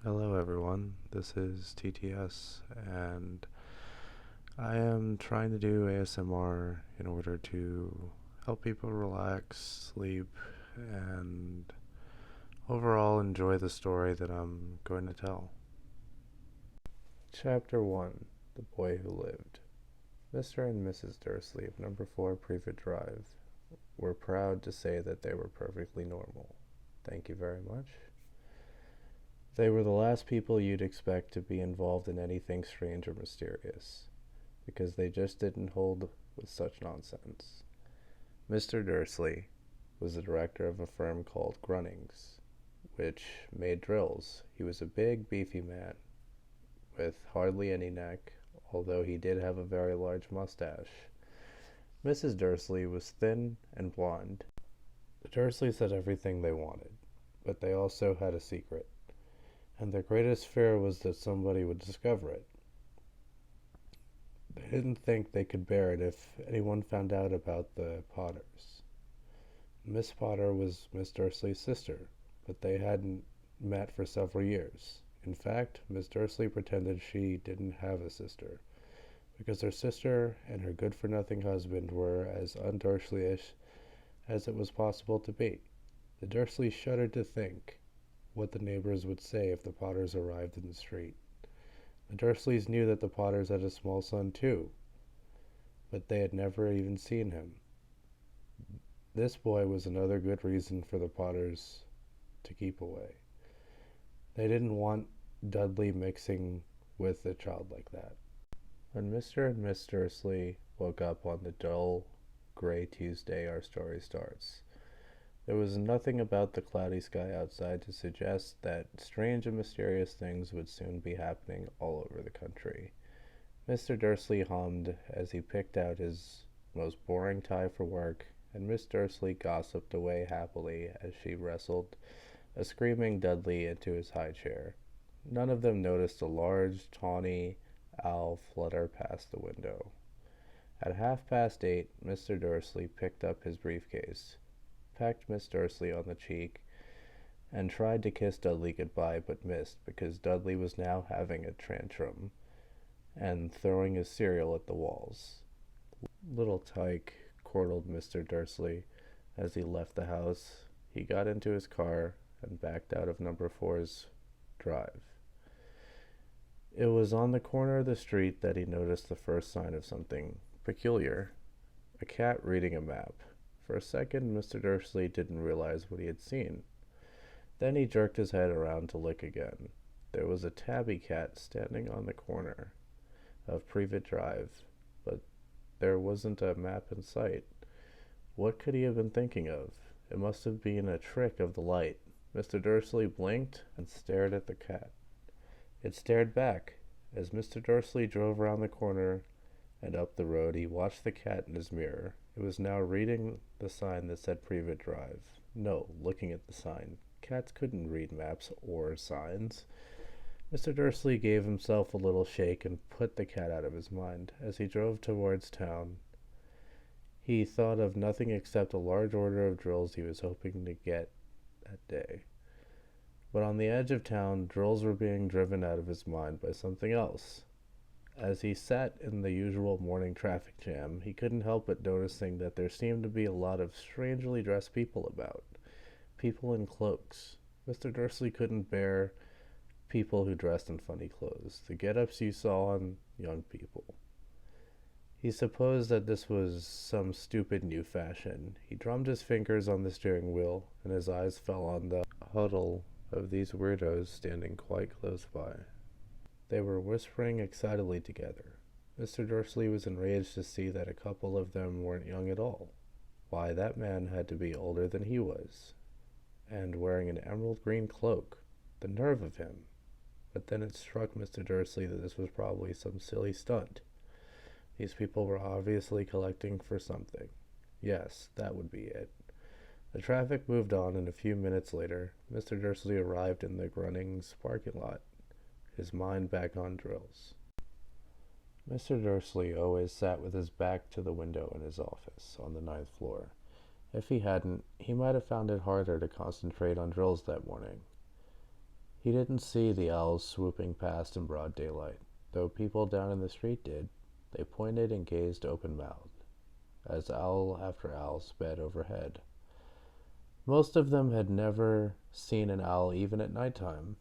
Hello everyone, this is TTS and I am trying to do ASMR in order to help people relax, sleep, and overall enjoy the story that I'm going to tell. Chapter 1: The Boy Who Lived. Mr. and Mrs. Dursley of number 4 Privet Drive were proud to say that they were perfectly normal. Thank you very much. They were the last people you'd expect to be involved in anything strange or mysterious, because they just didn't hold with such nonsense. Mr. Dursley was the director of a firm called Grunnings, which made drills. He was a big, beefy man with hardly any neck, although he did have a very large mustache. Mrs. Dursley was thin and blonde. The Dursleys had everything they wanted, but they also had a secret, and their greatest fear was that somebody would discover it. They didn't think they could bear it if anyone found out about the Potters. Miss Potter was Miss Dursley's sister, but they hadn't met for several years. In fact, Miss Dursley pretended she didn't have a sister, because her sister and her good-for-nothing husband were as un-Dursleyish as it was possible to be. The Dursleys shuddered to think what the neighbors would say if the Potters arrived in the street. The Dursleys knew that the Potters had a small son too, but they had never even seen him. This boy was another good reason for the Potters to keep away. They didn't want Dudley mixing with a child like that. When Mr. and Miss Dursley woke up on the dull, gray Tuesday our story starts, there was nothing about the cloudy sky outside to suggest that strange and mysterious things would soon be happening all over the country. Mr. Dursley hummed as he picked out his most boring tie for work, and Miss Dursley gossiped away happily as she wrestled a screaming Dudley into his high chair. None of them noticed a large, tawny owl flutter past the window. At 8:30, Mr. Dursley picked up his briefcase, pecked Miss Dursley on the cheek, and tried to kiss Dudley goodbye, but missed because Dudley was now having a tantrum and throwing his cereal at the walls. "Little tyke," chortled Mr. Dursley as he left the house. He got into his car and backed out of number 4's drive. It was on the corner of the street that he noticed the first sign of something peculiar: a cat reading a map. For a second, Mr. Dursley didn't realize what he had seen. Then he jerked his head around to look again. There was a tabby cat standing on the corner of Privet Drive, but there wasn't a map in sight. What could he have been thinking of? It must have been a trick of the light. Mr. Dursley blinked and stared at the cat. It stared back. As Mr. Dursley drove around the corner and up the road, he watched the cat in his mirror. It was now reading the sign that said Privet Drive. No, looking at the sign. Cats couldn't read maps or signs. Mr. Dursley gave himself a little shake and put the cat out of his mind. As he drove towards town, he thought of nothing except a large order of drills he was hoping to get that day. But on the edge of town, drills were being driven out of his mind by something else. As he sat in the usual morning traffic jam, he couldn't help but noticing that there seemed to be a lot of strangely dressed people about. People in cloaks. Mr. Dursley couldn't bear people who dressed in funny clothes, the get-ups you saw on young people. He supposed that this was some stupid new fashion. He drummed his fingers on the steering wheel, and his eyes fell on the huddle of these weirdos standing quite close by. They were whispering excitedly together. Mr. Dursley was enraged to see that a couple of them weren't young at all. Why, that man had to be older than he was, and wearing an emerald green cloak. The nerve of him! But then it struck Mr. Dursley that this was probably some silly stunt. These people were obviously collecting for something. Yes, that would be it. The traffic moved on, and a few minutes later, Mr. Dursley arrived in the Grunnings parking lot, his mind back on drills. Mr. Dursley always sat with his back to the window in his office on the 9th floor. If he hadn't, he might have found it harder to concentrate on drills that morning. He didn't see the owls swooping past in broad daylight, though people down in the street did. They pointed and gazed open-mouthed, as owl after owl sped overhead. Most of them had never seen an owl even at nighttime.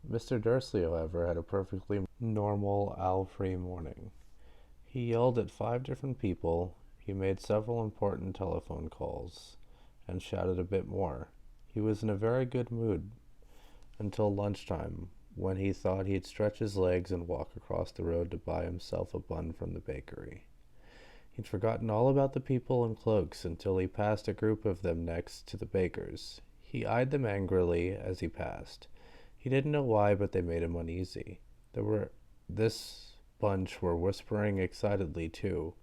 Mr. Dursley, however, had a perfectly normal owl-free morning. He yelled at 5 different people, he made several important telephone calls, and shouted a bit more. He was in a very good mood until lunchtime, when he thought he'd stretch his legs and walk across the road to buy himself a bun from the bakery. He'd forgotten all about the people in cloaks until he passed a group of them next to the baker's. He eyed them angrily as he passed. He didn't know why, but they made him uneasy. This bunch were whispering excitedly, too,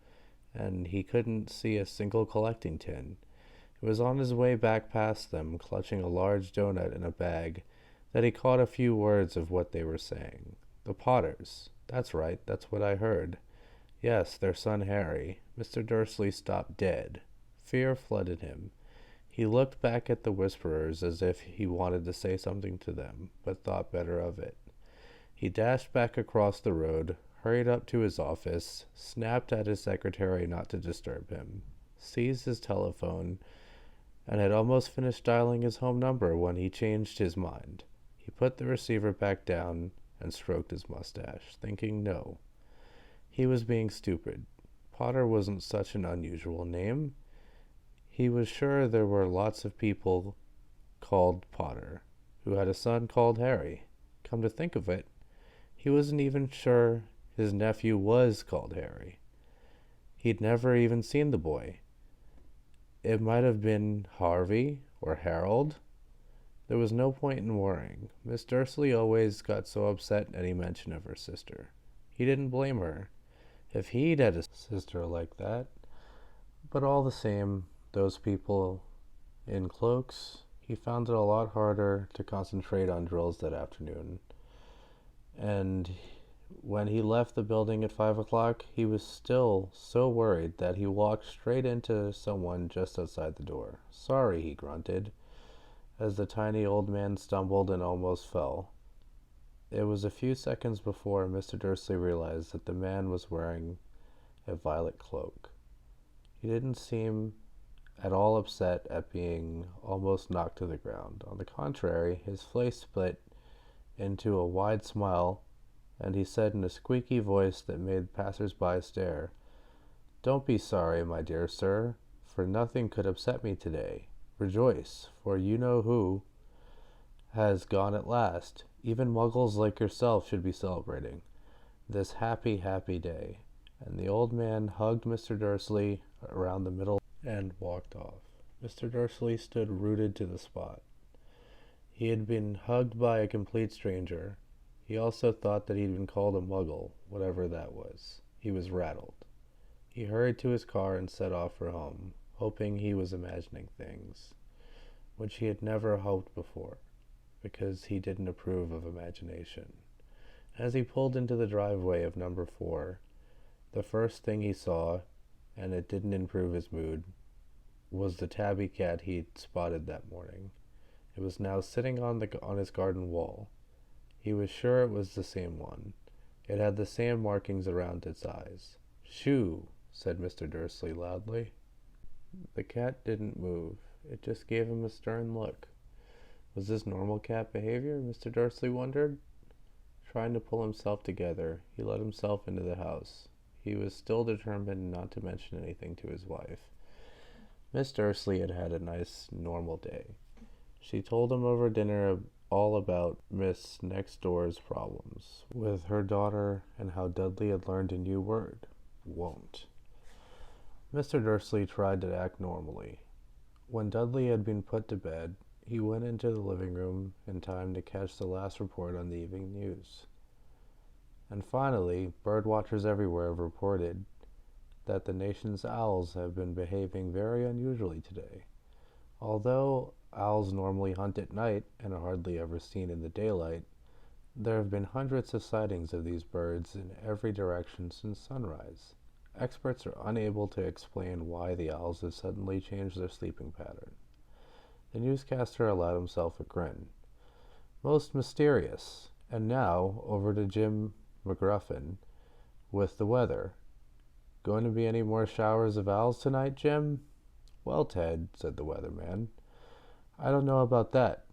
and he couldn't see a single collecting tin. It was on his way back past them, clutching a large doughnut in a bag, that he caught a few words of what they were saying. The Potters. That's right, that's what I heard. Yes, their son Harry. Mr. Dursley stopped dead. Fear flooded him. He looked back at the whisperers as if he wanted to say something to them, but thought better of it. He dashed back across the road, hurried up to his office, snapped at his secretary not to disturb him, seized his telephone, and had almost finished dialing his home number when he changed his mind. He put the receiver back down and stroked his mustache, thinking no. He was being stupid. Potter wasn't such an unusual name. He was sure there were lots of people called Potter who had a son called Harry. Come to think of it, he wasn't even sure his nephew was called Harry. He'd never even seen the boy. It might have been Harvey or Harold. There was no point in worrying. Miss Dursley always got so upset at any mention of her sister. He didn't blame her if he'd had a sister like that. But all the same, those people in cloaks, he found it a lot harder to concentrate on drills that afternoon. And when he left the building at 5 o'clock, he was still so worried that he walked straight into someone just outside the door. Sorry, he grunted, as the tiny old man stumbled and almost fell. It was a few seconds before Mr. Dursley realized that the man was wearing a violet cloak. He didn't seem at all upset at being almost knocked to the ground. On the contrary, his face split into a wide smile, and he said in a squeaky voice that made passers-by stare, "Don't be sorry, my dear sir, for nothing could upset me today. Rejoice, for you know who has gone at last. Even muggles like yourself should be celebrating this happy, happy day." And the old man hugged Mr. Dursley around the middle and walked off. Mr. Dursley stood rooted to the spot. He had been hugged by a complete stranger. He also thought that he'd been called a muggle, whatever that was. He was rattled. He hurried to his car and set off for home, hoping he was imagining things, which he had never hoped before, because he didn't approve of imagination. As he pulled into the driveway of number 4, the first thing he saw, and it didn't improve his mood, was the tabby cat he'd spotted that morning. It was now sitting on his garden wall. He was sure it was the same one. It had the same markings around its eyes. "Shoo!" said Mr. Dursley loudly. The cat didn't move. It just gave him a stern look. Was this normal cat behavior, Mr. Dursley wondered? Trying to pull himself together, he let himself into the house. He was still determined not to mention anything to his wife. Miss Dursley had had a nice, normal day. She told him over dinner all about Miss Next Door's problems with her daughter and how Dudley had learned a new word, won't. Mr. Dursley tried to act normally. When Dudley had been put to bed, he went into the living room in time to catch the last report on the evening news. And finally, bird watchers everywhere have reported that the nation's owls have been behaving very unusually today. Although owls normally hunt at night and are hardly ever seen in the daylight, there have been hundreds of sightings of these birds in every direction since sunrise. Experts are unable to explain why the owls have suddenly changed their sleeping pattern. The newscaster allowed himself a grin. Most mysterious. And now, over to Jim McGruffin with the weather. Going to be any more showers of owls tonight, Jim? Well, Ted, said the weatherman, I don't know about that,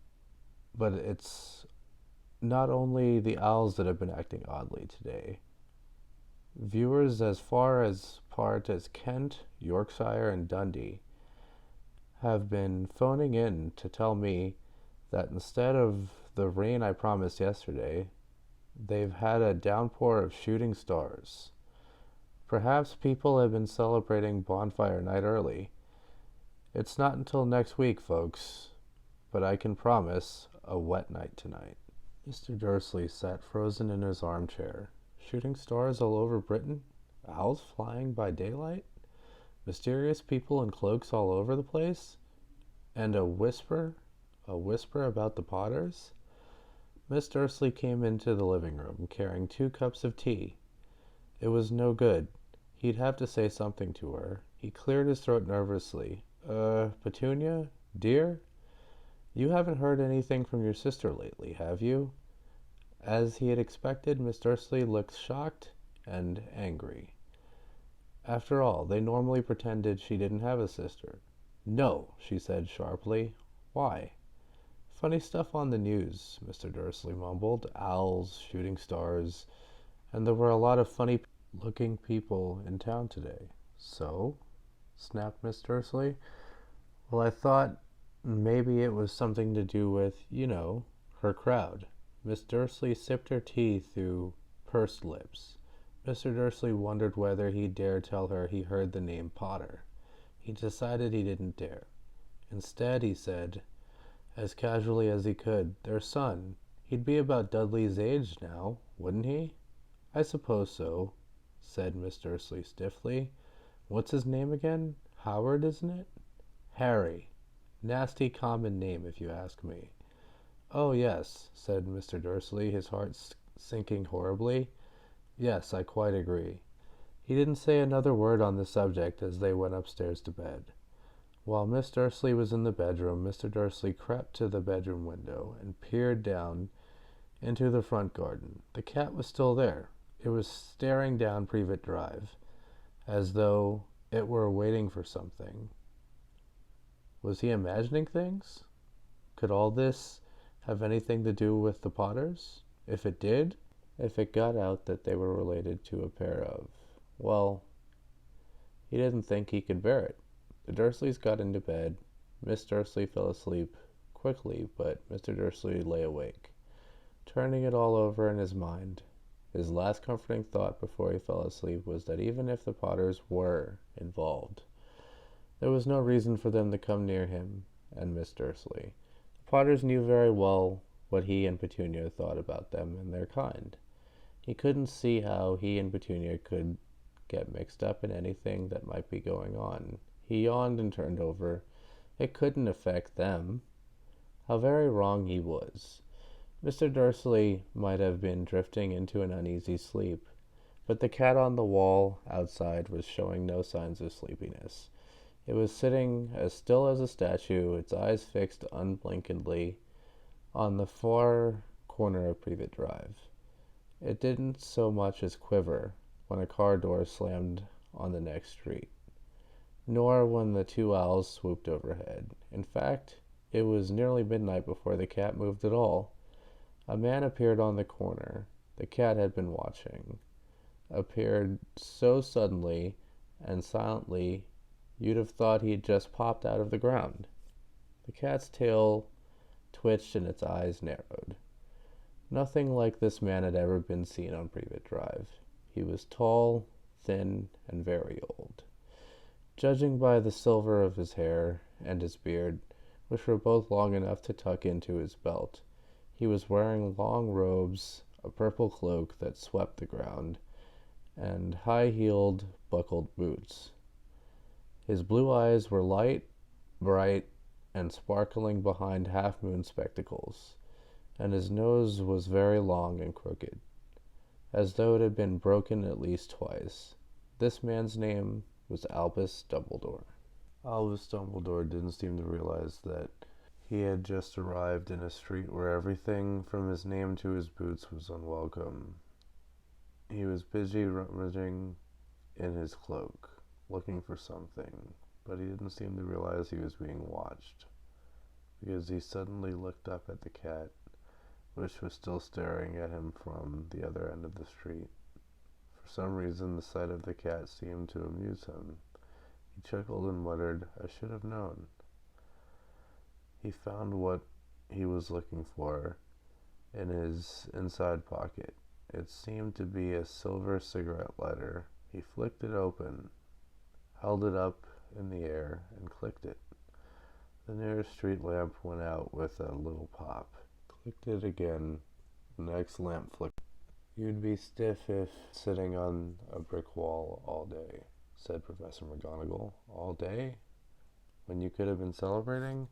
but it's not only the owls that have been acting oddly today. Viewers as far apart as Kent, Yorkshire, and Dundee have been phoning in to tell me that instead of the rain I promised yesterday, they've had a downpour of shooting stars. Perhaps people have been celebrating bonfire night early. It's not until next week, folks, but I can promise a wet night tonight. Mr. Dursley sat frozen in his armchair. Shooting stars all over Britain? Owls flying by daylight? Mysterious people in cloaks all over the place? And a whisper about the Potters? Miss Dursley came into the living room, carrying 2 cups of tea. It was no good. He'd have to say something to her. He cleared his throat nervously. Petunia? Dear? You haven't heard anything from your sister lately, have you? As he had expected, Miss Dursley looked shocked and angry. After all, they normally pretended she didn't have a sister. No, she said sharply. Why? Funny stuff on the news, Mr. Dursley mumbled. Owls, shooting stars, and there were a lot of funny-looking people in town today. So? Snapped Miss Dursley. Well, I thought maybe it was something to do with, her crowd. Miss Dursley sipped her tea through pursed lips. Mr. Dursley wondered whether he dared tell her he heard the name Potter. He decided he didn't dare. Instead, he said, as casually as he could, their son. He'd be about Dudley's age now, wouldn't he? I suppose so, said Miss Dursley stiffly. What's his name again? Howard, isn't it? Harry. Nasty common name, if you ask me. Oh, yes, said Mr. Dursley, his heart sinking horribly. Yes, I quite agree. He didn't say another word on the subject as they went upstairs to bed. While Miss Dursley was in the bedroom, Mr. Dursley crept to the bedroom window and peered down into the front garden. The cat was still there. It was staring down Privet Drive, as though it were waiting for something. Was he imagining things? Could all this have anything to do with the Potters? If it did, if it got out that they were related to a pair of, well, he didn't think he could bear it. The Dursleys got into bed. Miss Dursley fell asleep quickly, but Mr. Dursley lay awake, turning it all over in his mind. His last comforting thought before he fell asleep was that even if the Potters were involved, there was no reason for them to come near him and Miss Dursley. The Potters knew very well what he and Petunia thought about them and their kind. He couldn't see how he and Petunia could get mixed up in anything that might be going on. He yawned and turned over. It couldn't affect them. How very wrong he was. Mr. Dursley might have been drifting into an uneasy sleep, but the cat on the wall outside was showing no signs of sleepiness. It was sitting as still as a statue, its eyes fixed unblinkingly on the far corner of Privet Drive. It didn't so much as quiver when a car door slammed on the next street, nor when the 2 owls swooped overhead. In fact, it was nearly midnight before the cat moved at all. A man appeared on the corner. The cat had been watching. Appeared so suddenly and silently you'd have thought he'd just popped out of the ground. The cat's tail twitched and its eyes narrowed. Nothing like this man had ever been seen on Privet Drive. He was tall, thin, and very old. Judging by the silver of his hair and his beard, which were both long enough to tuck into his belt, he was wearing long robes, a purple cloak that swept the ground, and high-heeled, buckled boots. His blue eyes were light, bright, and sparkling behind half-moon spectacles, and his nose was very long and crooked, as though it had been broken at least twice. This man's name was Albus Dumbledore. Albus Dumbledore didn't seem to realize that He had just arrived in a street where everything from his name to his boots was unwelcome. He was busy rummaging in his cloak, looking for something, but he didn't seem to realize he was being watched, because he suddenly looked up at the cat, which was still staring at him from the other end of the street. For some reason, the sight of the cat seemed to amuse him. He chuckled and muttered, "I should have known." He found what he was looking for in his inside pocket. It seemed to be a silver cigarette lighter. He flicked it open, held it up in the air, and clicked it. The nearest street lamp went out with a little pop. Clicked it again. The next lamp flickered. "You'd be stiff if sitting on a brick wall all day," said Professor McGonagall. "All day? When you could have been celebrating?"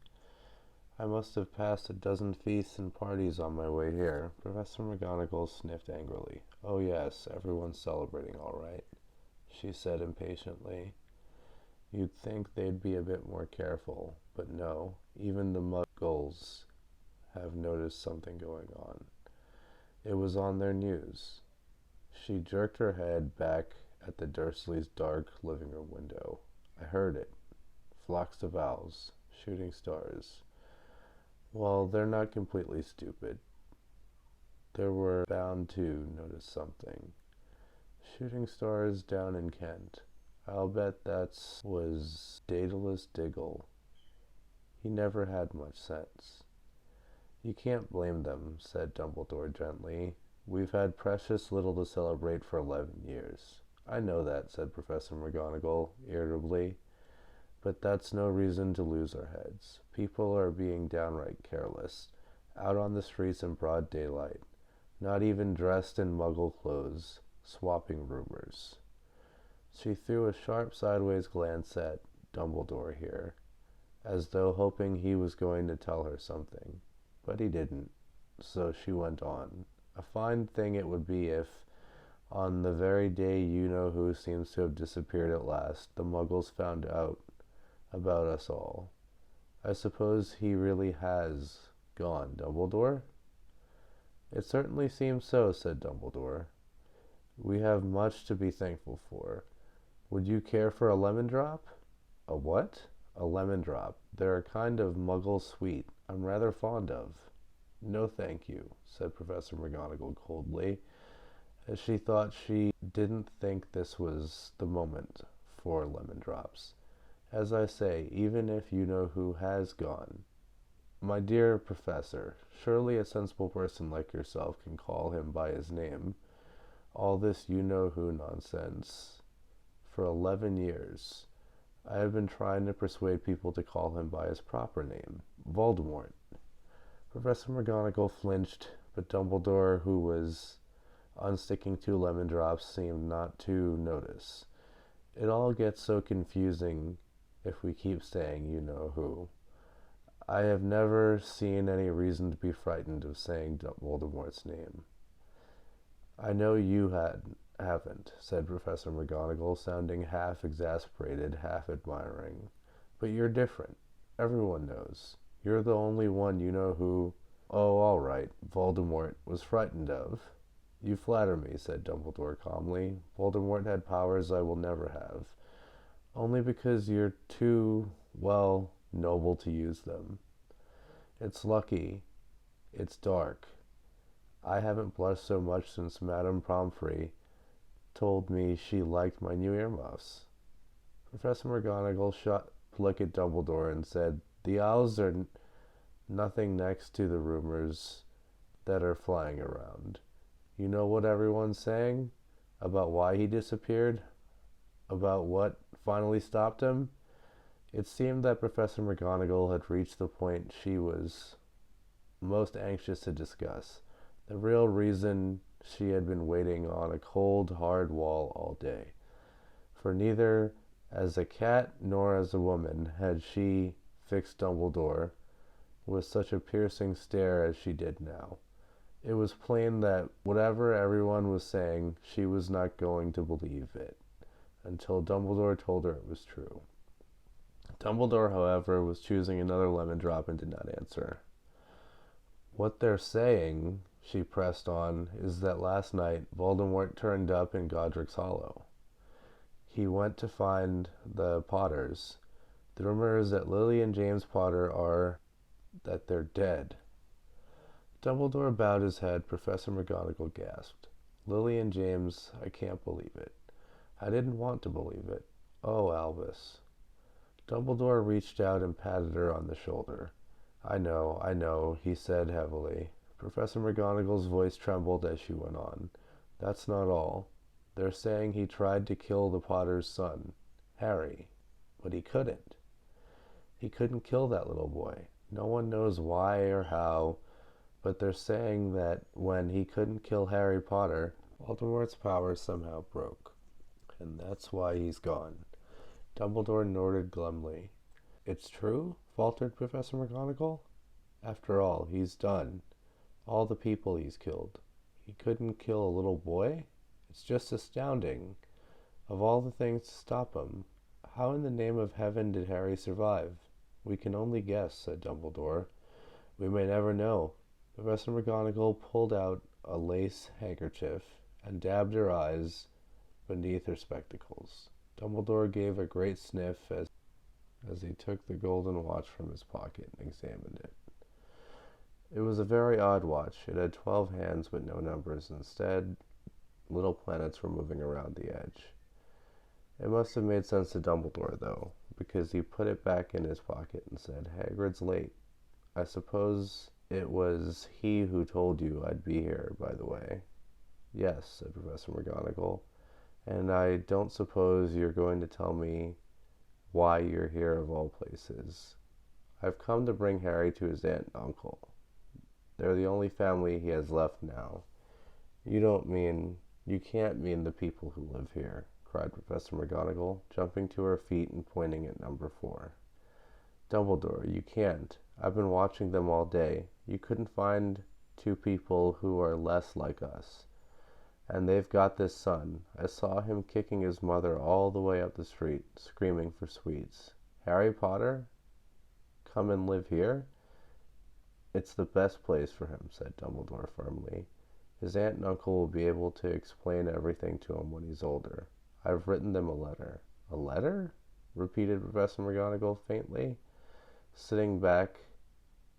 "I must have passed a dozen feasts and parties on my way here." Professor McGonagall sniffed angrily. "Oh yes, everyone's celebrating all right," she said impatiently. "You'd think they'd be a bit more careful, but no, even the Muggles have noticed something going on. It was on their news." She jerked her head back at the Dursleys' dark living room window. "I heard it. Flocks of owls, shooting stars. Well, they're not completely stupid. They were bound to notice something. Shooting stars down in Kent. I'll bet that was Daedalus Diggle. He never had much sense." "You can't blame them," said Dumbledore gently. "We've had precious little to celebrate for 11 years. "I know that," said Professor McGonagall irritably. "But that's no reason to lose our heads. People are being downright careless, out on the streets in broad daylight, not even dressed in Muggle clothes, swapping rumors." She threw a sharp sideways glance at Dumbledore here, as though hoping he was going to tell her something. But he didn't, so she went on. "A fine thing it would be if, on the very day you-know-who seems to have disappeared at last, the Muggles found out about us all. I suppose he really has gone, Dumbledore?" "It certainly seems so," said Dumbledore. "We have much to be thankful for. Would you care for a lemon drop?" "A what?" "A lemon drop. They're a kind of Muggle sweet I'm rather fond of." "No, thank you," said Professor McGonagall coldly, as she thought she didn't think this was the moment for lemon drops. "As I say, even if you-know-who has gone." "My dear Professor, surely a sensible person like yourself can call him by his name. All this you-know-who nonsense. For 11 years, I have been trying to persuade people to call him by his proper name, Voldemort." Professor McGonagall flinched, but Dumbledore, who was unsticking 2 lemon drops, seemed not to notice. "It all gets so confusing if we keep saying you-know-who. I have never seen any reason to be frightened of saying Voldemort's name." "I know you haven't," said Professor McGonagall, sounding half exasperated, half admiring. "But you're different. Everyone knows. You're the only one you-know-who—" "Oh, all right, Voldemort was frightened of." "You flatter me," said Dumbledore calmly. "Voldemort had powers I will never have, only because you're too, well, noble to use them. It's lucky. It's dark. I haven't blushed so much since Madame Pomfrey told me she liked my new earmuffs." Professor McGonagall shot a look at Dumbledore and said, "The owls are nothing next to the rumors that are flying around. You know what everyone's saying? About why he disappeared? About what finally stopped him?" It seemed that Professor McGonagall had reached the point she was most anxious to discuss, the real reason she had been waiting on a cold, hard wall all day. For neither as a cat nor as a woman had she fixed Dumbledore with such a piercing stare as she did now. It was plain that whatever everyone was saying, she was not going to believe it until Dumbledore told her it was true. Dumbledore, however, was choosing another lemon drop and did not answer. What they're saying, she pressed on, is that last night Voldemort turned up in Godric's Hollow. He went to find the Potters. The rumor is that Lily and James Potter that they're dead. Dumbledore bowed his head. Professor McGonagall gasped. Lily and James, I can't believe it. I didn't want to believe it. Oh, Albus. Dumbledore reached out and patted her on the shoulder. I know, he said heavily. Professor McGonagall's voice trembled as she went on. That's not all. They're saying he tried to kill the Potter's son, Harry, but he couldn't. He couldn't kill that little boy. No one knows why or how, but they're saying that when he couldn't kill Harry Potter, Voldemort's power somehow broke. And that's why he's gone. Dumbledore nodded glumly. It's true? Faltered Professor McGonagall. After all, he's done. All the people he's killed. He couldn't kill a little boy? It's just astounding. Of all the things to stop him, how in the name of heaven did Harry survive? We can only guess, said Dumbledore. We may never know. Professor McGonagall pulled out a lace handkerchief and dabbed her eyes beneath her spectacles. Dumbledore gave a great sniff as he took the golden watch from his pocket and examined it. It was a very odd watch. It had 12 hands but no numbers. Instead, little planets were moving around the edge. It must have made sense to Dumbledore, though, because he put it back in his pocket and said, Hagrid's late. I suppose it was he who told you I'd be here, by the way. Yes, said Professor McGonagall, and I don't suppose you're going to tell me why you're here of all places. I've come to bring Harry to his aunt and uncle. They're the only family he has left now. You can't mean the people who live here, cried Professor McGonagall, jumping to her feet and pointing at number 4. Dumbledore, you can't. I've been watching them all day. You couldn't find 2 people who are less like us. And they've got this son. I saw him kicking his mother all the way up the street, screaming for sweets. Harry Potter? Come and live here? It's the best place for him, said Dumbledore firmly. His aunt and uncle will be able to explain everything to him when he's older. I've written them a letter. A letter? Repeated Professor McGonagall faintly, sitting back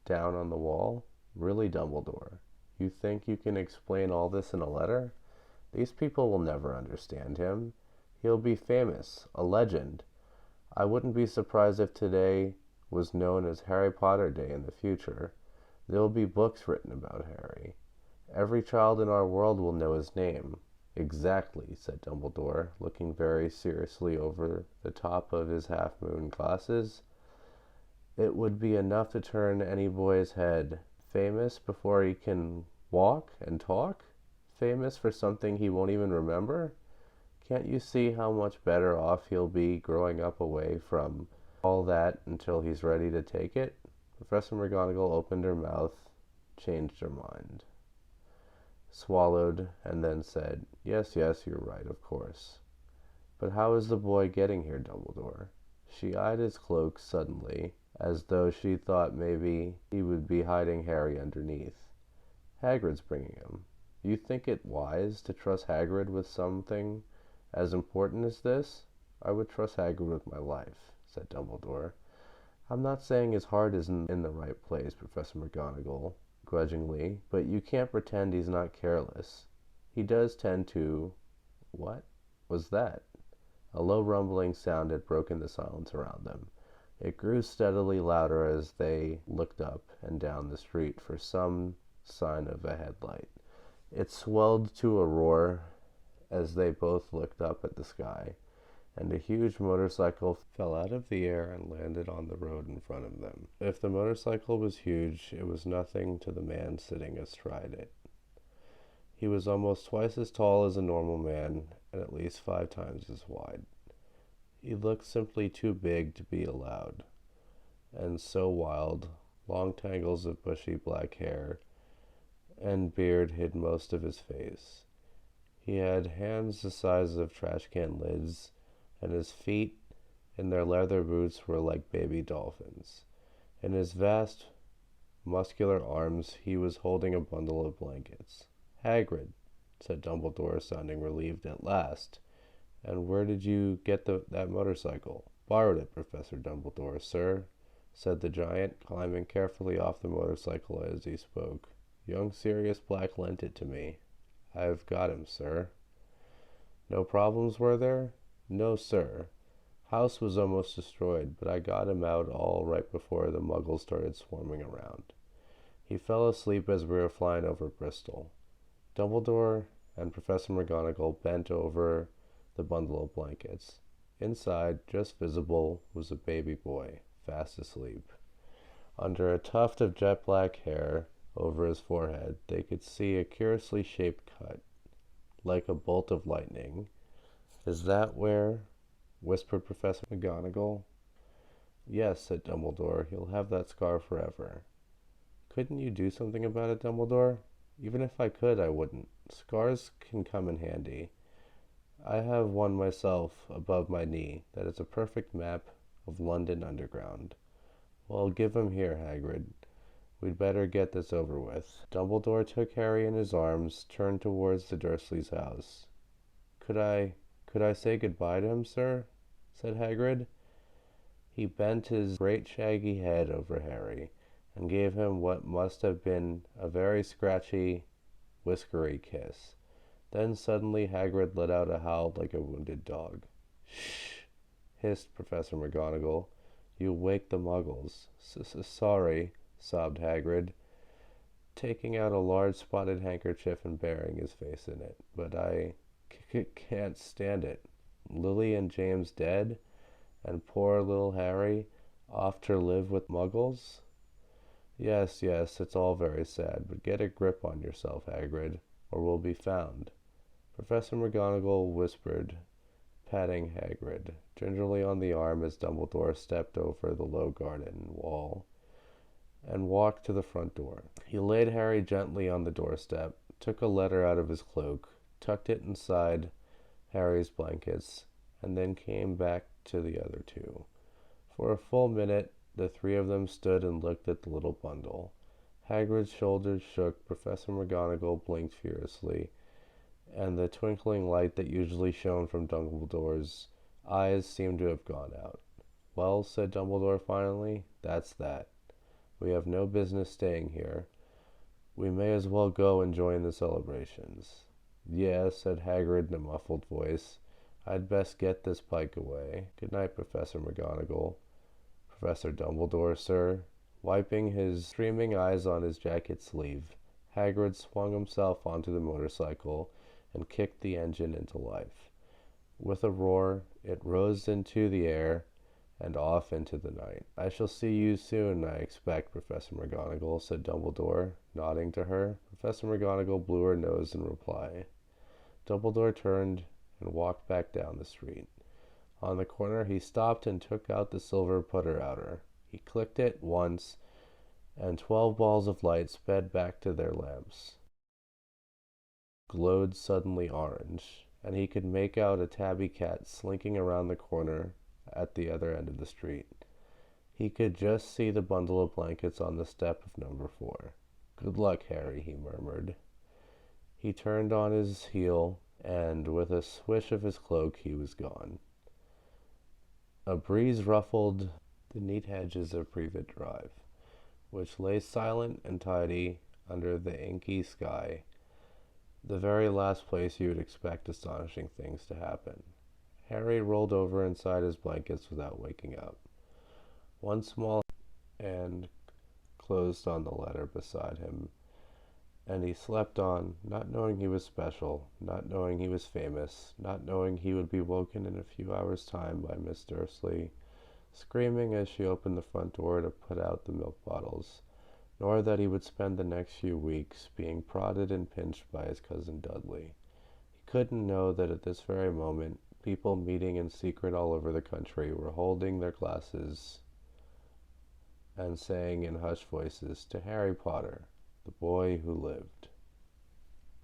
down on the wall. Really, Dumbledore? You think you can explain all this in a letter? These people will never understand him. He'll be famous, a legend. I wouldn't be surprised if today was known as Harry Potter Day in the future. There will be books written about Harry. Every child in our world will know his name. Exactly, said Dumbledore, looking very seriously over the top of his half-moon glasses. It would be enough to turn any boy's head. Famous before he can walk and talk? Famous for something he won't even remember? Can't you see how much better off he'll be growing up away from all that until he's ready to take it? Professor McGonagall opened her mouth, changed her mind, swallowed, and then said, Yes, you're right, of course. But how is the boy getting here, Dumbledore? She eyed his cloak suddenly, as though she thought maybe he would be hiding Harry underneath. Hagrid's bringing him. You think it wise to trust Hagrid with something as important as this? I would trust Hagrid with my life, said Dumbledore. I'm not saying his heart isn't in the right place, Professor McGonagall, grudgingly, but you can't pretend he's not careless. He does tend to... What was that? A low rumbling sound had broken the silence around them. It grew steadily louder as they looked up and down the street for some sign of a headlight. It swelled to a roar as they both looked up at the sky, and a huge motorcycle fell out of the air and landed on the road in front of them. If the motorcycle was huge, it was nothing to the man sitting astride it. He was almost twice as tall as a normal man, and at least 5 times as wide. He looked simply too big to be allowed, and so wild. Long tangles of bushy black hair and beard hid most of his face. He had hands the size of trash can lids, and his feet and their leather boots were like baby dolphins. In his vast, muscular arms he was holding a bundle of blankets. "Hagrid," said Dumbledore, sounding relieved at last. "And where did you get that motorcycle?" "Borrowed it, Professor Dumbledore, sir," said the giant, climbing carefully off the motorcycle as he spoke. "Young Sirius Black lent it to me. I've got him, sir." "No problems, were there?" "No, sir. House was almost destroyed, but I got him out all right before the muggles started swarming around. He fell asleep as we were flying over Bristol." Dumbledore and Professor McGonagall bent over the bundle of blankets. Inside, just visible, was a baby boy, fast asleep. Under a tuft of jet black hair over his forehead, they could see a curiously shaped cut, like a bolt of lightning. "Is that where?" whispered Professor McGonagall. "Yes," said Dumbledore. "He'll have that scar forever." "Couldn't you do something about it, Dumbledore?" "Even if I could, I wouldn't. Scars can come in handy. I have one myself above my knee that is a perfect map of London Underground." "Well, give him here, Hagrid. We'd better get this over with." Dumbledore took Harry in his arms, turned towards the Dursleys' house. Could I say goodbye to him, sir?" said Hagrid. He bent his great shaggy head over Harry, and gave him what must have been a very scratchy, whiskery kiss. Then suddenly Hagrid let out a howl like a wounded dog. "Shh!" hissed Professor McGonagall. "You'll wake the muggles." Sorry," sobbed Hagrid, taking out a large spotted handkerchief and burying his face in it. "But I can't stand it. Lily and James dead, and poor little Harry off to live with muggles." Yes, it's all very sad, but get a grip on yourself, Hagrid, or we'll be found," Professor McGonagall whispered, patting Hagrid gingerly on the arm as Dumbledore stepped over the low garden wall and walked to the front door. He laid Harry gently on the doorstep, took a letter out of his cloak, tucked it inside Harry's blankets, and then came back to the other two. For a full minute, the three of them stood and looked at the little bundle. Hagrid's shoulders shook, Professor McGonagall blinked furiously, and the twinkling light that usually shone from Dumbledore's eyes seemed to have gone out. "Well," said Dumbledore finally, "that's that. We have no business staying here. We may as well go and join the celebrations." "Yeah," said Hagrid in a muffled voice. "I'd best get this pike away. Good night, Professor McGonagall." "Professor Dumbledore, sir." Wiping his streaming eyes on his jacket sleeve, Hagrid swung himself onto the motorcycle and kicked the engine into life. With a roar, it rose into the air and off into the night. "I shall see you soon, I expect, Professor McGonagall," said Dumbledore, nodding to her. Professor McGonagall blew her nose in reply. Dumbledore turned and walked back down the street. On the corner, he stopped and took out the silver putter-outer. He clicked it once, and 12 balls of light sped back to their lamps. Glowed suddenly orange, and he could make out a tabby cat slinking around the corner at the other end of the street. He could just see the bundle of blankets on the step of number 4. "Good luck, Harry," he murmured. He turned on his heel, and with a swish of his cloak he was gone. A breeze ruffled the neat hedges of Privet Drive, which lay silent and tidy under the inky sky, the very last place you would expect astonishing things to happen. Harry rolled over inside his blankets without waking up. One small hand closed on the letter beside him, and he slept on, not knowing he was special, not knowing he was famous, not knowing he would be woken in a few hours' time by Miss Dursley screaming as she opened the front door to put out the milk bottles, nor that he would spend the next few weeks being prodded and pinched by his cousin Dudley. He couldn't know that at this very moment people meeting in secret all over the country were holding their glasses and saying in hushed voices, "To Harry Potter, the boy who lived."